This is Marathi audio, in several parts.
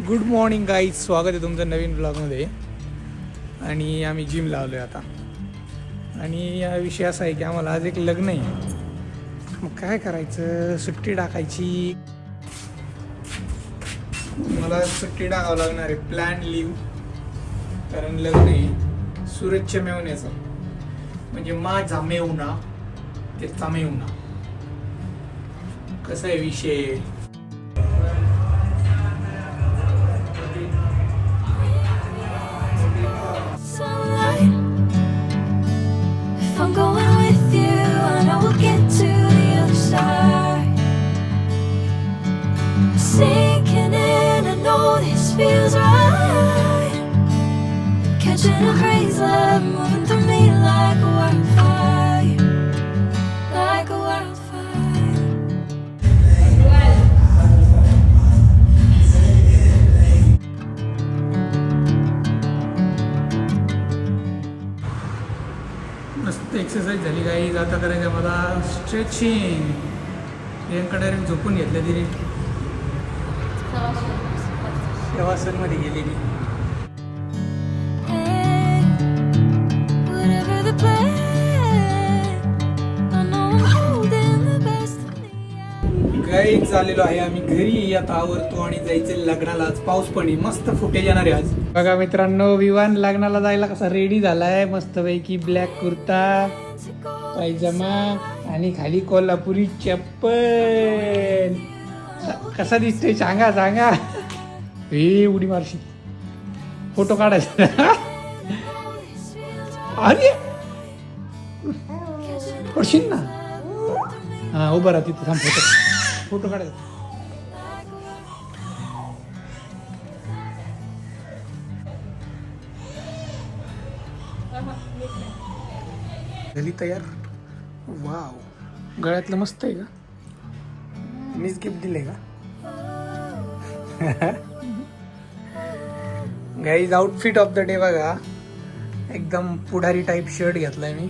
गुड मॉर्निंग गाईज, स्वागत आहे तुमचं नवीन ब्लॉगमध्ये. आणि आम्ही जिम लावलो आहे आता. आणि या विषय असा आहे की आम्हाला आज एक लग्न आहे. मग काय करायचं, सुट्टी टाकायची. मला सुट्टी टाकावं लागणार आहे, प्लॅन लीव. कारण लग्न आहे सूरजच्या मेवण्याचं, म्हणजे माझा मेवना त्याचा मेवना. कसा आहे विषय. I'm going with you, I know we'll get to the other side. Sinking in, I know this feels right. Catching a crazy love, moving through me like a wildfire, like a wildfire. मस्त एक्सरसाइज झाली काही. आता करायचं मला स्ट्रेचिंग. प्रियांका डायरेक्ट झोपून घेतलं तिने, प्रवासांमध्ये गेलेली. Hey, whatever the plan, I know I'm holding the best of me. काही चाललेलो आहे आम्ही घरी. आता आवरतो आणि जायचं लग्नाला. आज पाऊस पण आहे, मस्त फुटेज येणार आहे आज. बघा मित्रांनो, विवान लग्नाला जायला कसा रेडी झालाय. मस्तपैकी ब्लॅक कुर्ता, पायजमा आणि खाली कोल्हापुरी चप्पल. कसा दिसतोय सांगा सांगा. हे उडी मारशी, फोटो काढायचा. अरे पडशील ना. हा, उभं राहा तिथे, थांब. फोटो काढायचा. झाली तयार. वाव, गळ्यातलं मस्त आहे का. मीच गिफ्ट दिले का. Guys, outfit of the day बघा. एकदम पुढारी टाईप शर्ट घेतलाय मी.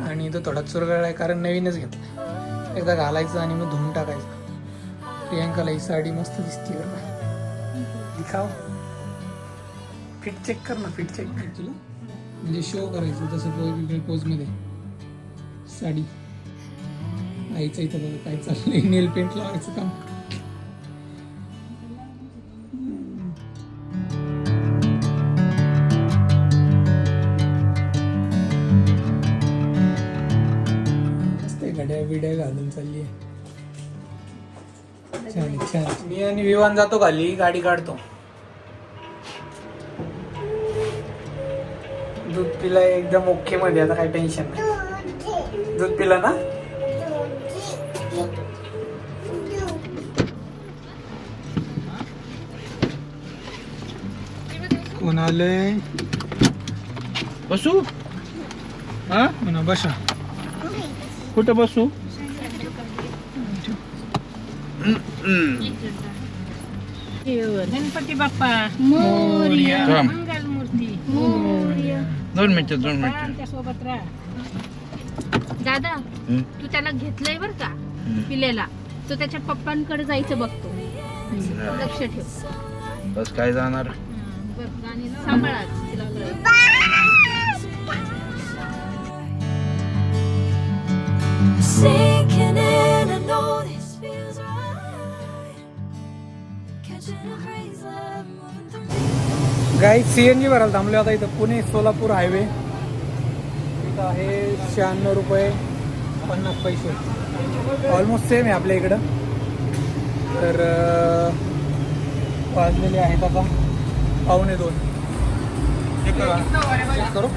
आणि तो थोडा चुरगळला आहे कारण नवीनच घेतला. एकदा घालायचं आणि मग धुवून टाकायचं. प्रियांकाला ही साडी मस्त दिसते बरं का. दिखाव, फिट चेक कर ना. फिट चेक कर तुला, म्हणजे शो करायचं तसं वेगवेगळ्या पोजमध्ये. साडी आईचं इथं बघा काय चाललंय. नेल पेंट लावायचं काम. मस्त घड्या बिड्या घालून चालली आहे. छान छान. मी आणि विवान जातो खाली, गाडी काढतो. दूध पिला एकदम ओके मध्ये. आता काही टेन्शन नाही. दूध पिला ना. कोण आलंय. बसू. हा म्हणा बसा. कुठं बसू. गणपती बाप्पा मोरया. मंगलमूर्ती मोरया. 2 मिनिटं आमच्या सोबत राहा. दादा, तू त्याला घेतलंय बर का पिलेला. तो त्याच्या पप्पांकडे जायचं बघतो. लक्ष ठेव. बस काय जाणार. सांभाळा तिला. Sinking in, I know this feels right. Catching a crazy love, moving through me. गाई CNG भरायला थांबलो आता इथं. पुणे सोलापूर हायवे. इथं आहे 96 रुपये 50 पैसे. ऑलमोस्ट सेम आहे आपल्या इकडं. तर वाजलेले आहेत आता 1:15. चेक करो.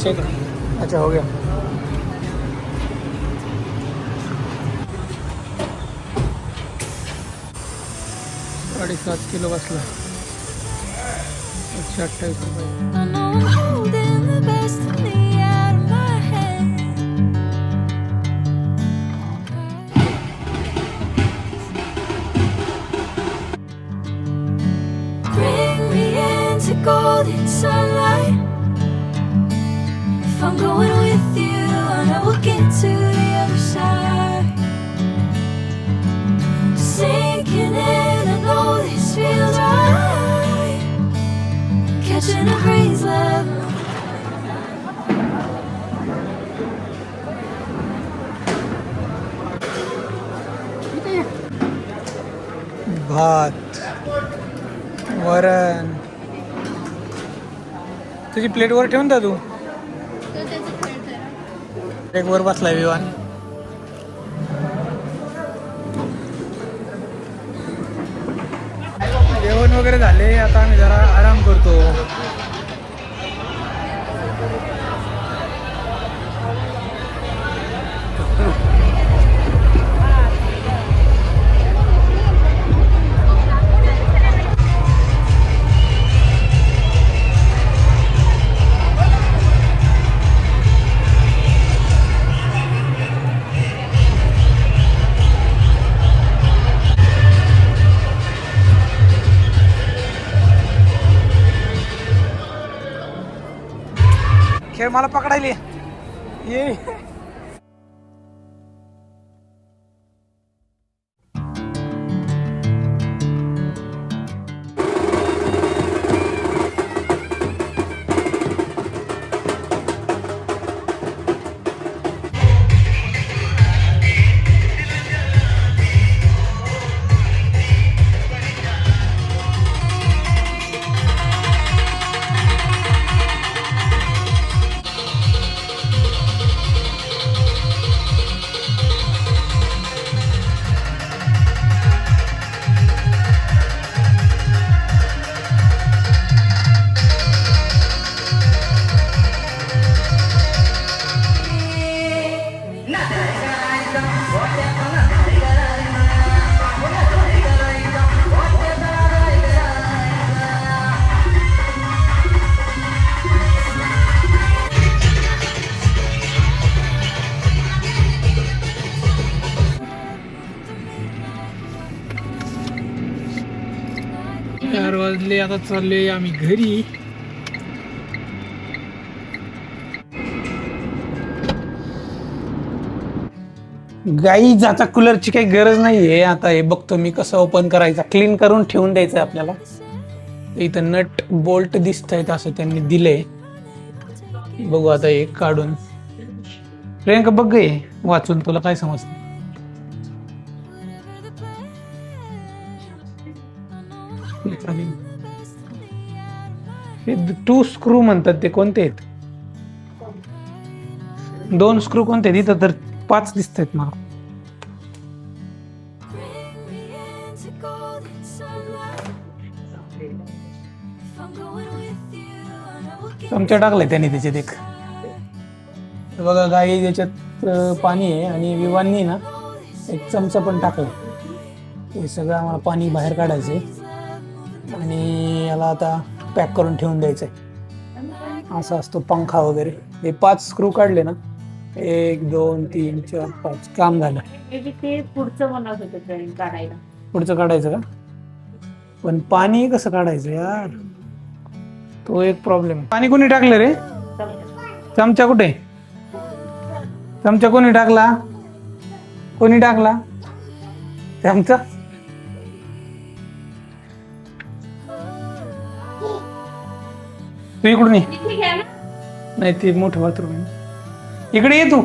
चेक. अच्छा, हो गया. $7.5 किलो बसला. 128 रुपये. I know I'm holding the best of me out of my head. Bring me into golden sunlight. If I'm going with you, I know we'll get to the other side. Sinking in, I know this catching a breeze, love. भात, वरण. तुझी प्लेटवर ठेवून जा तू. एक वर बसलाय विवान. जेवण वगैरे झाले, आता आम्ही जरा आराम करतो. खेळ मला पकडायली ये. चार वाजले, आता चाललोय आम्ही घरी. गाईज आता कूलरची काही गरज नाहीये. आता हे बघतो मी कसं ओपन करायचं. क्लीन करून ठेवून द्यायचं आपल्याला. इथं नट बोल्ट दिसत आहेत असं त्यांनी दिलंय. बघू आता हे काढून. प्रियंका बघ गे वाचून, तुला काय समजतं? हे 2 स्क्रू म्हणतात, ते कोणते आहेत? 2 स्क्रू कोणते आहेत? इथं तर 5 दिसत आहेत मला. चमचा टाकलाय त्याने त्याच्यात एक. बघा गाई त्याच्यात पाणी आहे आणि विवांनी ना एक चमचा पण टाकला. हे सगळं आम्हाला पाणी बाहेर काढायचंय आणि याला आता पॅक करून ठेवून द्यायचंय. असा असतो पंखा वगैरे. हे 5 स्क्रू काढले ना, 1 2 3 4 5 काम झालं. ते पुढचं बनवत होतं काढायला. पुढचं काढायचं का? पण पाणी कसं काढायचं यार, तो एक प्रॉब्लेम. पाणी कोणी टाकलं रे? चमचा कुठे? चमचा कोणी टाकला? कोणी टाकला चमचा? तू इकडून ये. नाही ते मोठं बाथरूम आहे. इकडे ये तू.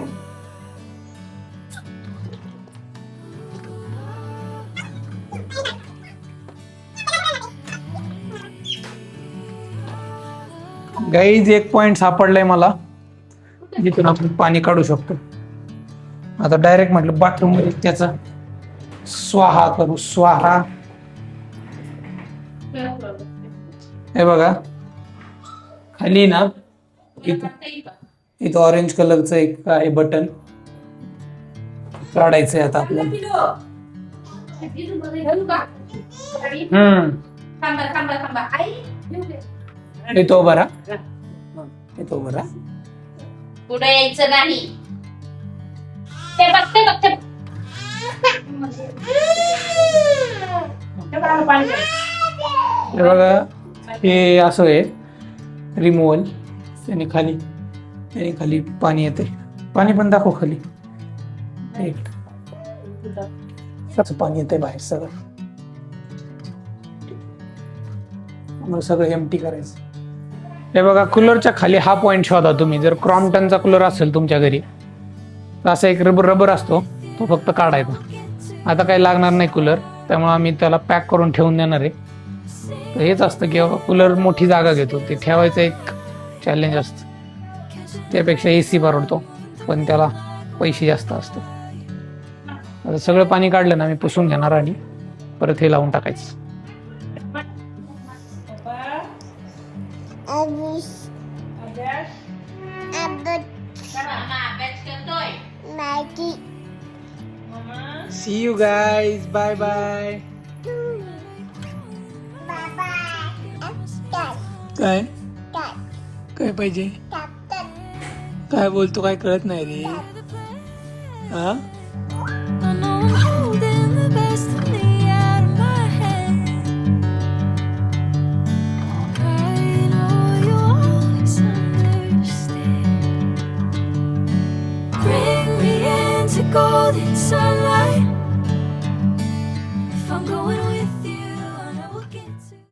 गाईज एक पॉइंट सापडलाय मला जिथून आपण पाणी काढू शकतो. आता डायरेक्ट म्हटलं बाथरूम मध्ये त्याचा स्वाहा करू. स्वाहा. हे बघा खाली ना इथं ऑरेंज कलरचं एक आहे बटन. काढायचंय आता आपल्याला. येतो बरा. येतो बरा. पुढे यायचं नाही. ते बघते बघते. हे बघा हे असं आहे रिमूव्हल. त्याने खाली पाणी येते. पाणी पण दाखव खाली. पाणी येते बाहेर सगळं. आम्हाला सगळं एम्प्टी करायचं. हे बघा, कूलरच्या खाली हा पॉईंट शोधा तुम्ही. जर क्रॉम्प्टनचा कूलर असेल तुमच्या घरी तर असा एक रबर असतो, तो फक्त काढायचा. आता काही लागणार नाही कूलर, त्यामुळे आम्ही त्याला पॅक करून ठेवून देणार आहे. तर हेच असतं की बाबा कूलर मोठी जागा घेतो, ते ठेवायचं एक चॅलेंज असतं. त्यापेक्षा AC परवडतो, पण त्याला पैसे जास्त असतात. आता सगळं पाणी काढलं ना, मी पुसून घेणार आणि परत हे लावून टाकायचं. See you guys. Bye bye. काय काय पाहिजे? काय बोलतो, काय कळत नाही रे. हा I know I'm holding the best of me out of my head. I know you always understand. Bring me into golden sunlight.